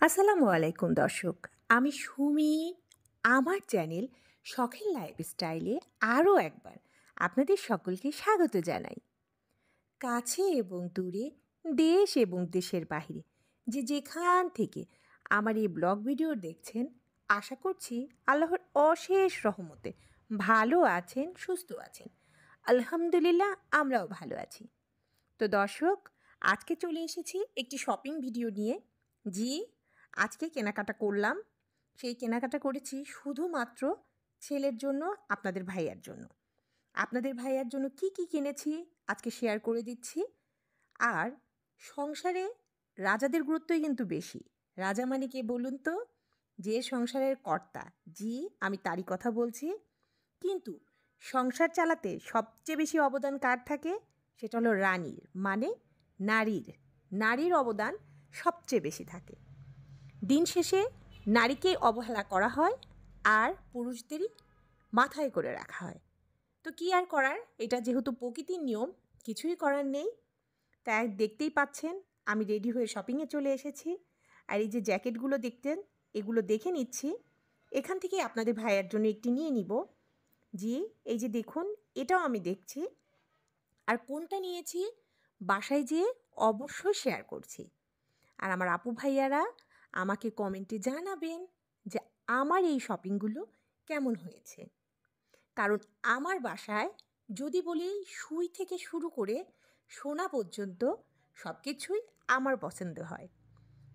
আসসালামু আলাইকুম দর্শক, আমি সুমি। আমার চ্যানেল শখের লাইফস্টাইলে আরও একবার আপনাদের সকলকে স্বাগত জানাই। কাছে এবং দূরে, দেশ এবং দেশের বাইরে যে যেখান থেকে আমার এই ব্লগ ভিডিও দেখছেন, আশা করছি আল্লাহর অশেষ রহমতে ভালো আছেন, সুস্থ আছেন। আলহামদুলিল্লাহ, আমরাও ভালো আছি। তো দর্শক, আজকে চলে এসেছি একটি শপিং ভিডিও নিয়ে। জি, আজকে কেনাকাটা করলাম। সেই কেনাকাটা করেছি শুধুমাত্র ছেলের জন্য, আপনাদের ভাইয়ার জন্য। আপনাদের ভাইয়ার জন্য কি কি কিনেছি আজকে শেয়ার করে দিচ্ছি। আর সংসারে রাজাদের গুরুত্বই কিন্তু বেশি। রাজা মানে কে বলুন তো? যে সংসারের কর্তা। জি, আমি তারই কথা বলছি। কিন্তু সংসার চালাতে সবচেয়ে বেশি অবদান কার থাকে? সেটা হলো রানীর, মানে নারীর। নারীর অবদান সবচেয়ে বেশি থাকে। দিন শেষে নারীকেই অবহেলা করা হয় আর পুরুষদেরই মাথায় করে রাখা হয়। তো কী আর করার, এটা যেহেতু প্রকৃতির নিয়ম, কিছুই করার নেই। তাই দেখতেই পাচ্ছেন আমি রেডি হয়ে শপিংয়ে চলে এসেছি। আর এই যে জ্যাকেটগুলো দেখতেন, এগুলো দেখে নিচ্ছি। এখান থেকে আপনাদের ভাইয়ের জন্য একটি নিয়ে নিব। জি, এই যে দেখুন, এটাও আমি দেখছি। আর কোনটা নিয়েছি বাসায় যেয়ে অবশ্যই শেয়ার করছি। আর আমার আপু ভাইয়ারা আমাকে কমেন্টে জানাবেন যে আমার এই শপিংগুলো কেমন হয়েছে। কারণ আমার বাসায় যদি বলি, সুই থেকে শুরু করে সোনা পর্যন্ত সব কিছুই আমার পছন্দ হয়।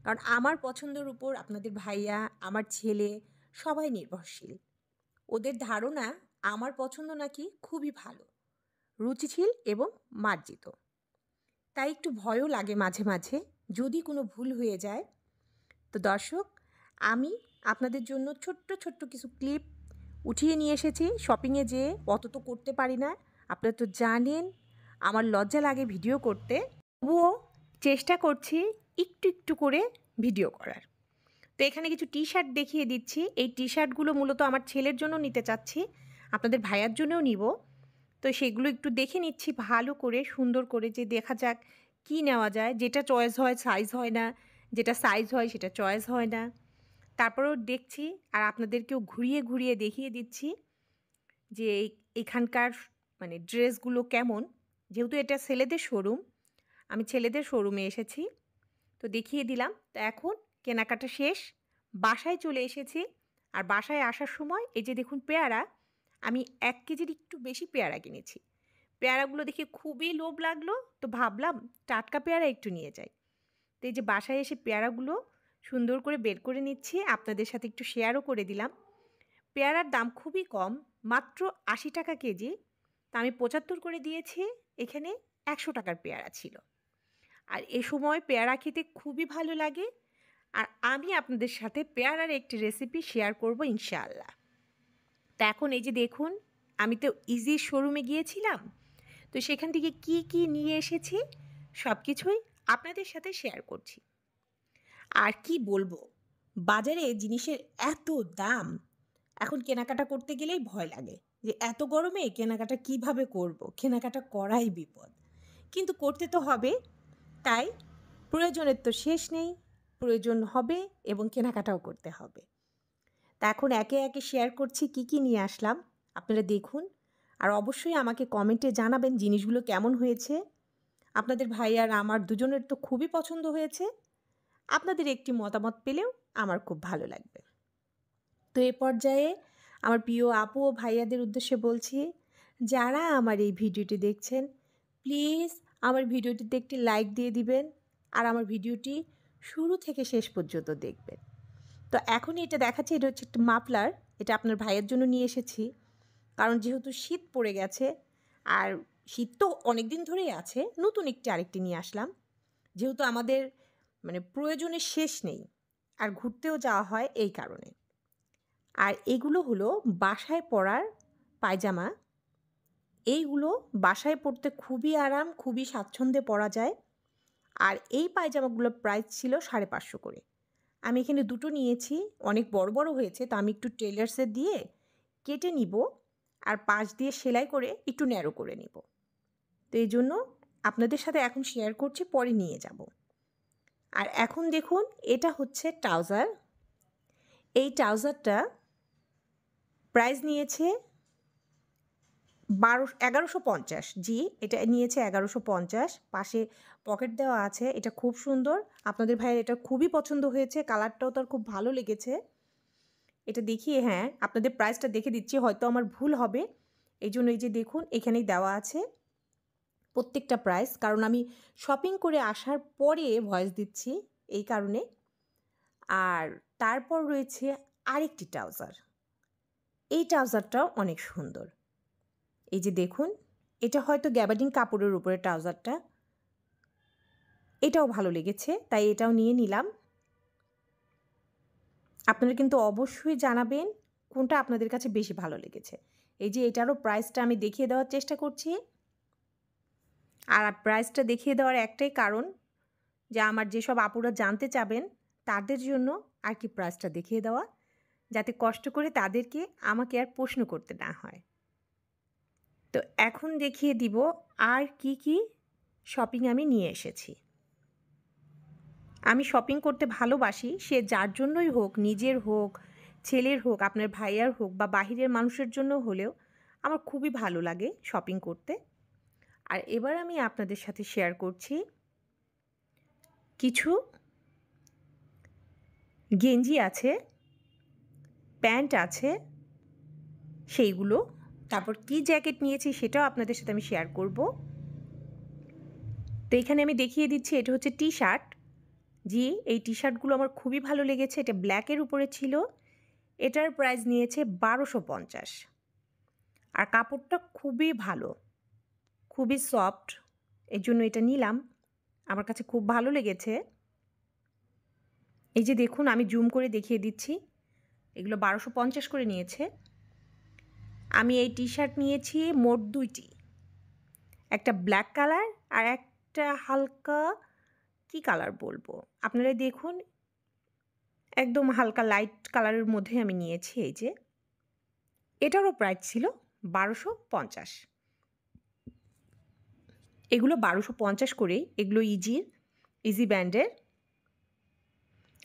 কারণ আমার পছন্দের উপর আপনাদের ভাইয়া, আমার ছেলে সবাই নির্ভরশীল। ওদের ধারণা আমার পছন্দ নাকি খুবই ভালো, রুচিশীল এবং মার্জিত। তাই একটু ভয়ও লাগে মাঝে মাঝে যদি কোনো ভুল হয়ে যায়। তো দর্শক, আমি আপনাদের জন্য ছোট্ট ছোট্ট কিছু ক্লিপ উঠিয়ে নিয়ে এসেছি। শপিংয়ে যেয়ে অত তো করতে পারি না, আপনারা তো জানেন আমার লজ্জা লাগে ভিডিও করতে। তবুও চেষ্টা করছি একটু একটু করে ভিডিও করার। তো এখানে কিছু টি শার্ট দেখিয়ে দিচ্ছি। এই টি শার্টগুলো মূলত আমার ছেলের জন্য নিতে চাচ্ছি, আপনাদের ভাইয়ার জন্যও নিব। তো সেগুলো একটু দেখে নিচ্ছি ভালো করে, সুন্দর করে, যে দেখা যাক কি নেওয়া যায়। যেটা চয়েস হয় সাইজ হয় না, যেটা সাইজ হয় সেটা চয়েস হয় না। তারপরেও দেখছি আর আপনাদেরকেও ঘুরিয়ে ঘুরিয়ে দেখিয়ে দিচ্ছি যে এখানকার মানে ড্রেসগুলো কেমন। যেহেতু এটা ছেলেদের শোরুম, আমি ছেলেদের শোরুমে এসেছি, তো দেখিয়ে দিলাম। তো এখন কেনাকাটা শেষ, বাসায় চলে এসেছি। আর বাসায় আসার সময় এই যে দেখুন পেয়ারা, আমি 1 কেজির একটু বেশি পেয়ারা কিনেছি। পেয়ারাগুলো দেখে খুবই লোভ লাগলো, তো ভাবলাম টাটকা পেয়ারা একটু নিয়ে যাই। তো এই যে বাসায় এসে পেয়ারাগুলো সুন্দর করে বের করে নিচ্ছি, আপনাদের সাথে একটু শেয়ারও করে দিলাম। পেয়ারার দাম খুবই কম, মাত্র 80 টাকা কেজি। তা আমি 75 করে দিয়েছি, এখানে 100 টাকার পেয়ারা ছিল। আর এ সময় পেয়ারা খেতে খুবই ভালো লাগে। আর আমি আপনাদের সাথে পেয়ারার একটি রেসিপি শেয়ার করব ইনশাআল্লাহ। তা এখন এই যে দেখুন, আমি তো ইজি শোরুমে গিয়েছিলাম, তো সেখান থেকে কি কি নিয়ে এসেছি সব কিছুই আপনাদের সাথে শেয়ার করছি। আর কি বলবো, বাজারে জিনিসের এত দাম, এখন কেনাকাটা করতে গেলেই ভয় লাগে যে এত গরমে কেনাকাটা কিভাবে করব, কেনাকাটা করাই বিপদ। কিন্তু করতে তো হবে। তাই প্রয়োজনের তো শেষ নেই, প্রয়োজন হবে এবং কেনাকাটাও করতে হবে। তা এখন একে একে শেয়ার করছি কি কি নিয়ে আসলাম, আপনারা দেখুন। আর অবশ্যই আমাকে কমেন্টে জানাবেন জিনিসগুলো কেমন হয়েছে। আপনাদের ভাই আর আমার দুজনের তো খুবই পছন্দ হয়েছে। আপনাদের একটি মতামত পেলেও আমার খুব ভালো লাগবে। তো এ পর্যায়ে আমার প্রিয় আপু ও ভাইয়াদের উদ্দেশ্যে বলছি, যারা আমার এই ভিডিওটি দেখছেন, প্লিজ আমার ভিডিওটিতে একটি লাইক দিয়ে দিবেন আর আমার ভিডিওটি শুরু থেকে শেষ পর্যন্ত দেখবেন। তো এখনই এটা দেখাচ্ছি, এটা হচ্ছে একটা মাফলার। এটা আপনার ভাইয়ের জন্য নিয়ে এসেছি, কারণ যেহেতু শীত পড়ে গেছে আর শীত তো অনেক দিন ধরেই আছে, নতুন আরেকটি নিয়ে আসলাম। যেহেতু আমাদের মানে প্রয়োজনের শেষ নেই আর ঘুরতেও যাওয়া হয় এই কারণে। আর এগুলো হলো বাসায় পরার পায়জামা। এইগুলো বাসায় পরতে খুবই আরাম, খুবই স্বাচ্ছন্দ্যে পরা যায়। আর এই পায়জামাগুলোর প্রাইস ছিল 550 করে। আমি এখানে দুটো নিয়েছি, অনেক বড় বড় হয়েছে, তো আমি একটু টেলার্সে দিয়ে কেটে নিব আর পাশ দিয়ে সেলাই করে একটু ন্যারো করে নিব। তো এই জন্য আপনাদের সাথে এখন শেয়ার করছি, পরে নিয়ে যাব। আর এখন দেখুন এটা হচ্ছে ট্রাউজার। এই ট্রাউজারটা প্রাইস নিয়েছে 1150। জি, এটা নিয়েছে 1150। পাশে পকেট দেওয়া আছে। এটা খুব সুন্দর। আপনাদের ভাইয়ের এটা খুবই পছন্দ হয়েছে। কালারটাও তার খুব ভালো লেগেছে। এটা দেখিয়ে হ্যাঁ, আপনাদের প্রাইসটা দেখে দিচ্ছি, হয়তো আমার ভুল হবে। এইজন্য এই যে দেখুন এখানেই দেওয়া আছে প্রত্যেকটা প্রাইস, কারণ আমি শপিং করে আসার পরে ভয়েস দিচ্ছি এই কারণে। আর তারপর রয়েছে আরেকটি ট্রাউজার। এই ট্রাউজারটাও অনেক সুন্দর। এই যে দেখুন, এটা হয়তো গ্যাবার্ডিন কাপড়ের উপরে ট্রাউজারটা। এটাও ভালো লেগেছে, তাই এটাও নিয়ে নিলাম। আপনারা কিন্তু অবশ্যই জানাবেন কোনটা আপনাদের কাছে বেশি ভালো লেগেছে। এই যে এটারও প্রাইসটা আমি দেখিয়ে দেওয়ার চেষ্টা করছি। আর প্রাইসটা দেখিয়ে দেওয়ার একটাই কারণ, যে আমার যেসব আপুরা জানতে চাবেন তাদের জন্য আর কি প্রাইসটা দেখিয়ে দেওয়া, যাতে কষ্ট করে তাদেরকে আমাকে আর প্রশ্ন করতে না হয়। তো এখন দেখিয়ে দিব আর কি কি শপিং আমি নিয়ে এসেছি। আমি শপিং করতে ভালোবাসি, সে যার জন্যই হোক, নিজের হোক, ছেলের হোক, আপনার ভাইয়ার হোক বা বাহিরের মানুষের জন্য হলেও আমার খুবই ভালো লাগে শপিং করতে। আর এবার আমি আপনাদের সাথে শেয়ার করছি কিছু গেঞ্জি আছে, প্যান্ট আছে, সেইগুলো। তারপর কি জ্যাকেট নিয়েছি সেটাও আপনাদের সাথে আমি শেয়ার করব। তো এখানে আমি দেখিয়ে দিচ্ছি, এটা হচ্ছে টি শার্ট। জি, এই টি শার্টগুলো আমার খুবই ভালো লেগেছে। এটা ব্ল্যাকের উপরে ছিল। এটার প্রাইস নিয়েছে 1250। আর কাপড়টা খুবই ভালো, খুবই সফট, এর জন্য এটা নিলাম। আমার কাছে খুব ভালো লেগেছে। এই যে দেখুন, আমি জুম করে দেখিয়ে দিচ্ছি, এগুলো 1250 করে নিয়েছে। আমি এই টি শার্ট নিয়েছি মোট দুইটি, একটা ব্ল্যাক কালার আর একটা হালকা কি কালার বলবো, আপনারা দেখুন একদম হালকা লাইট কালারের মধ্যে আমি নিয়েছি। এই যে এটারও প্রাইস ছিল 1250। এগুলো 1250 করেই, এগুলো ইজি ব্যান্ডের।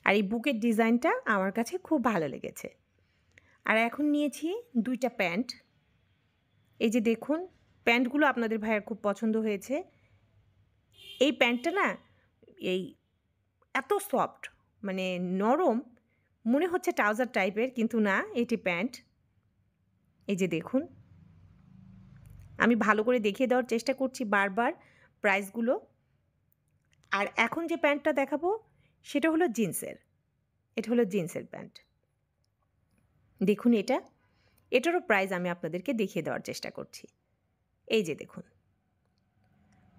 আর এই বুকের ডিজাইনটা আমার কাছে খুব ভালো লেগেছে। আর এখন নিয়েছি দুইটা প্যান্ট। এই যে দেখুন, প্যান্টগুলো আপনাদের ভাইয়ের খুব পছন্দ হয়েছে। এই প্যান্টটা না এই এত সফট, মানে নরম, মনে হচ্ছে ট্রাউজার টাইপের, কিন্তু না, এটি প্যান্ট। এই যে দেখুন, আমি ভালো করে দেখিয়ে দেওয়ার চেষ্টা করছি বারবার প্রাইসগুলো। আর এখন যে প্যান্টটা দেখাবো সেটা হলো জিন্সের। এটা হলো জিন্সের প্যান্ট। দেখুন এটারও প্রাইস আমি আপনাদেরকে দেখিয়ে দেওয়ার চেষ্টা করছি। এই যে দেখুন,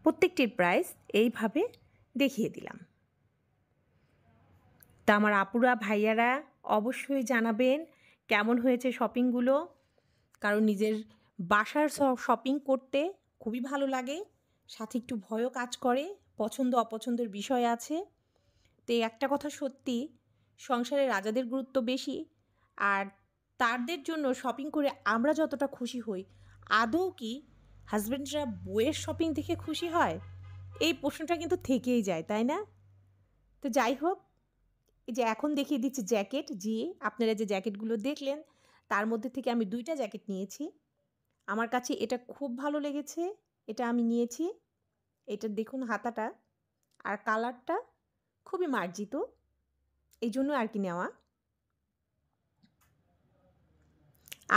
প্রত্যেকটির প্রাইস এইভাবে দেখিয়ে দিলাম। তা আমার আপুরা ভাইয়ারা অবশ্যই জানাবেন কেমন হয়েছে শপিংগুলো, কারণ নিজের বাসার শপিং করতে খুবই ভালো লাগে, সাথে একটু ভয়ও কাজ করে, পছন্দ অপছন্দের বিষয় আছে। তো এই একটা কথা সত্যি, সংসারে রাজাদের গুরুত্ব বেশি। আর তাদের জন্য শপিং করে আমরা যতটা খুশি হই, আদৌ কি হাজব্যান্ডরা বইয়ের শপিং দেখে খুশি হয়? এই প্রশ্নটা কিন্তু থেকেই যায়, তাই না? তো যাই হোক, এই যে এখন দেখিয়ে দিচ্ছি জ্যাকেট। জি, আপনারা যে জ্যাকেটগুলো দেখলেন তার মধ্যে থেকে আমি দুইটা জ্যাকেট নিয়েছি। আমার কাছে এটা খুব ভালো লেগেছে, এটা আমি নিয়েছি। এটা দেখুন হাতাটা আর কালারটা খুবই মার্জিত, এই জন্য আর কি নেওয়া।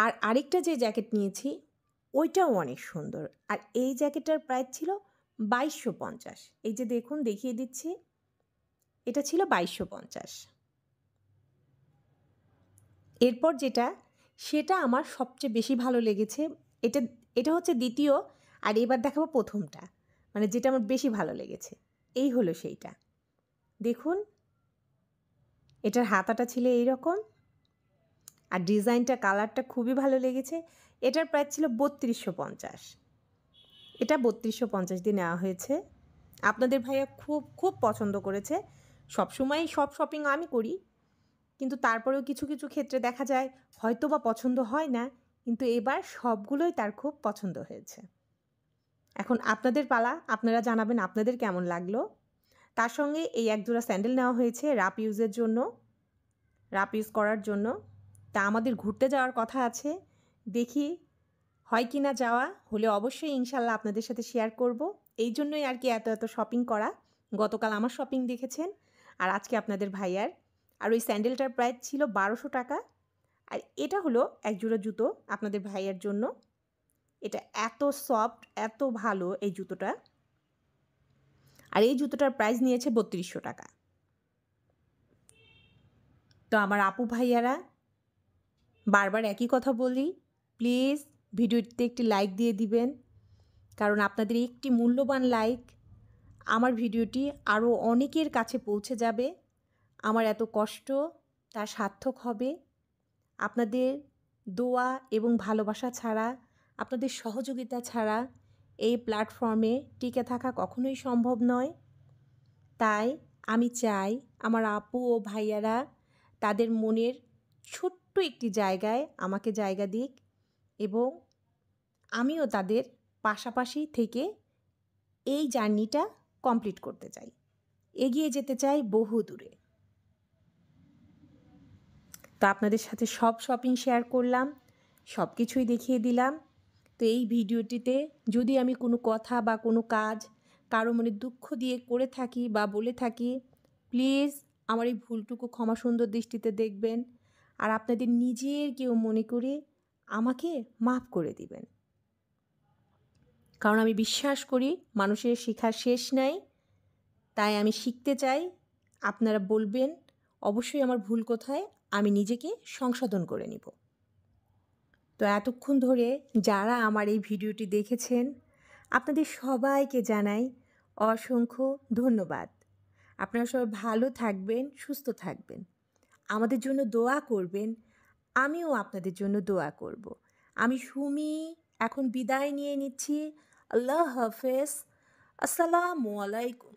আর আরেকটা যে জ্যাকেট নিয়েছি ওইটাও অনেক সুন্দর। আর এই জ্যাকেটটার প্রাইস ছিল 2250। এই যে দেখুন দেখিয়ে দিচ্ছি, এটা ছিল 2250। এরপর যেটা, সেটা আমার সবচেয়ে বেশি ভালো লেগেছে। এটা এটা হচ্ছে দ্বিতীয়, আর এবার দেখাবো প্রথমটা, মানে যেটা আমার বেশি ভালো লেগেছে। এই হলো সেইটা। দেখুন, এটার হাতাটা ছিল এইরকম, আর ডিজাইনটা কালারটা খুবই ভালো লেগেছে। এটার প্রাইস ছিল 3250। এটা 3250 দিয়ে নেওয়া হয়েছে। আপনাদের ভাইয়া খুব খুব পছন্দ করেছে। সবসময়ই সব শপিং আমি করি, কিন্তু তারপরেও কিছু কিছু ক্ষেত্রে দেখা যায় হয়তো বা পছন্দ হয় না, কিন্তু এবার সবগুলোই তার খুব পছন্দ হয়েছে। এখন আপনাদের পালা, আপনারা জানাবেন আপনাদের কেমন লাগলো। তার সঙ্গে এই এক জোড়া স্যান্ডেল নেওয়া হয়েছে রাপ ইউজের জন্য, রাপ ইউজ করার জন্য। তা আমাদের ঘুরতে যাওয়ার কথা আছে, দেখি হয় কি না যাওয়া, হলে অবশ্যই ইনশাল্লাহ আপনাদের সাথে শেয়ার করব। এই জন্যই আর কি এত শপিং করা। গতকাল আমার শপিং দেখেছেন, আর আজকে আপনাদের ভাইয়ার। আর ওই স্যান্ডেলটার প্রাইস ছিল 1200 টাকা। আর এটা হলো এক জোড়া জুতো আপনাদের ভাইয়ার জন্য। এটা এত সফট, এত ভালো এই জুতোটা। আর এই জুতোটার প্রাইস নিয়েছে 3200 টাকা। তো আমার আপু ভাইয়ারা, বারবার একই কথা বলি, প্লিজ ভিডিওটিতে একটি লাইক দিয়ে দিবেন, কারণ আপনাদের একটি মূল্যবান লাইক আমার ভিডিওটি আরও অনেকের কাছে পৌঁছে যাবে। আমার এত কষ্ট তার সার্থক হবে। আপনাদের দোয়া এবং ভালোবাসা ছাড়া, আপনাদের সহযোগিতা ছাড়া এই প্ল্যাটফর্মে টিকে থাকা কখনোই সম্ভব নয়। তাই আমি চাই আমার আপু ও ভাইয়ারা তাদের মনের ছোট্ট একটি জায়গায় আমাকে জায়গা দিক, এবং আমিও তাদের পাশাপাশি থেকে এই জার্নিটা কমপ্লিট করতে চাই, এগিয়ে যেতে চাই বহু দূরে। তো আপনাদের সাথে সব শপিং শেয়ার করলাম, সব কিছুই দেখিয়ে দিলাম। তো এই ভিডিওটিতে যদি আমি কোনো কথা বা কোনো কাজ কারো মনে দুঃখ দিয়ে করে থাকি বা বলে থাকি, প্লিজ আমার এই ভুলটুকু ক্ষমা সুন্দর দৃষ্টিতে দেখবেন, আর আপনাদের নিজের কেউ মনে করে আমাকে মাফ করে দিবেন। কারণ আমি বিশ্বাস করি মানুষের শেখার শেষ নাই। তাই আমি শিখতে চাই, আপনারা বলবেন অবশ্যই আমার ভুল কোথায়, আমি নিজেকে সংশোধন করে নিব। তো এতক্ষণ ধরে যারা আমার এই ভিডিওটি দেখেছেন, আপনাদের সবাইকে জানাই অসংখ্য ধন্যবাদ। আপনারা সবাই ভালো থাকবেন, সুস্থ থাকবেন, আমাদের জন্য দোয়া করবেন। আমিও আপনাদের জন্য দোয়া করব। আমি সুমি এখন বিদায় নিয়ে নিচ্ছি। আল্লাহ হাফেজ। আসসালামু আলাইকুম।